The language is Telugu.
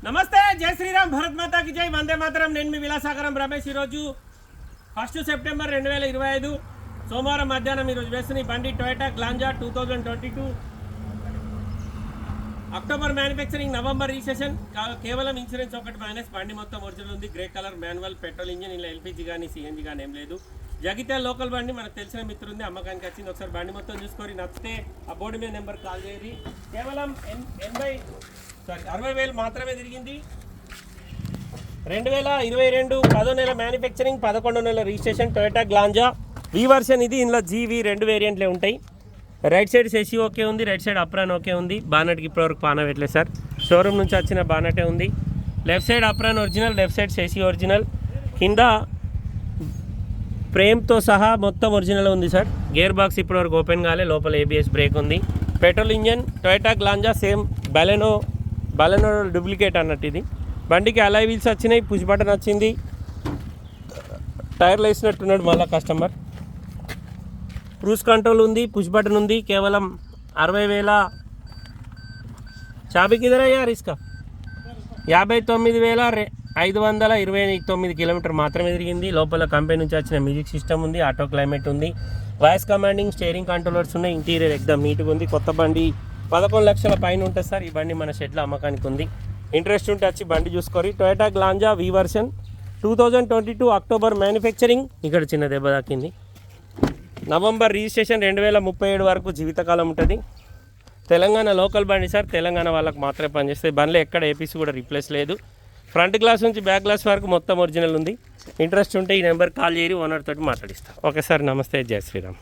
నమస్తే, జై శ్రీరామ్, భరత్ మాతాకి జై, వందే మాతరం. నేను మీ విలాసాగరం రమేష్. ఈరోజు 1 సెప్టెంబర్ 2025 సోమవారం మధ్యాహ్నం ఈరోజు వేస్తున్న ఈ బండి Toyota Glanza 2022 October manufacturing, November registration. కేవలం ఇన్సూరెన్స్ ఒకటి మైనస్. బండి మొత్తం ఒరిజినల్ ఉంది. Grey colour manual petrol engine. ఇలా ఎల్పిజి కానీ సిఎన్జి కానీ ఏం లేదు. జగిత్యాల లోకల్ బండి, మనకు తెలిసిన మిత్రుంది, అమ్మకానికి వచ్చింది. ఒకసారి బండి మొత్తం చూసుకొని నచ్చితే ఆ బోర్డు మీద నెంబర్ కాల్ చేయండి. కేవలం 60,000 మాత్రమే తిరిగింది. 2022 10 నెల మ్యానుఫ్యాక్చరింగ్, 11 నెల registration. Toyota Glanza V version ఇది. ఇందులో జీవి 2 వేరియంట్లే ఉంటాయి. రైట్ సైడ్ సెసి ఓకే ఉంది, రైట్ సైడ్ అప్రాన్ ఓకే ఉంది. బానెట్కి ఇప్పటివరకు పాన పెట్టలేదు సార్, షోరూమ్ నుంచి వచ్చిన బానెటే ఉంది. Left side apron original, left side సెసి ఒరిజినల్. కింద ఫ్రేమ్తో సహా మొత్తం ఒరిజినల్ ఉంది సార్. గేర్ బాక్స్ ఇప్పటివరకు ఓపెన్ కాలే. లోపల ఏబిఎస్ బ్రేక్ ఉంది. Petrol engine. Toyota Glanza same Baleno duplicate అన్నట్టు ఇది. బండికి అలాయ్ వీల్స్ వచ్చినాయి, పుష్ బటన్ వచ్చింది. టైర్లు వేసినట్టున్నాడు మళ్ళీ కస్టమర్. క్రూజ్ కంట్రోల్ ఉంది, పుష్ బటన్ ఉంది. కేవలం 60,000 చాబీకి ఇదరయ్యా రిస్కా 59,529 కిలోమీటర్ మాత్రమే తిరిగింది. లోపల కంపెనీ నుంచి వచ్చిన మ్యూజిక్ సిస్టమ్ ఉంది, ఆటో క్లైమేట్ ఉంది, వాయిస్ కమాండింగ్, స్టీరింగ్ కంట్రోలర్స్ ఉన్నాయి. ఇంటీరియర్ ఎక్దమ్ నీట్గా ఉంది. కొత్త బండి 11 లక్షల పైన ఉంటుంది సార్. ఈ బండి మన షెడ్లో అమ్మకానికి ఉంది. ఇంట్రెస్ట్ ఉంటే వచ్చి బండి చూసుకోరి. Toyota Glanza V version 2022 October manufacturing. ఇక్కడ చిన్న దెబ్బ తాకింది. November registration. 2037 వరకు జీవితకాలం ఉంటుంది. తెలంగాణ లోకల్ బండి సార్. తెలంగాణ వాళ్ళకి మాత్రమే పనిచేస్తాయి. బండ్లో ఎక్కడ ఏపీసీ కూడా రీప్లేస్ లేదు. ఫ్రంట్ గ్లాస్ నుంచి బ్యాక్ గ్లాస్ వరకు మొత్తం ఒరిజినల్ ఉంది. ఇంట్రెస్ట్ ఉంటే ఈ నెంబర్ కాల్ చేయరి, ఓనర్ తోటి మాట్లాడిస్తాను. ఓకే సార్, నమస్తే, జై శ్రీరామ్.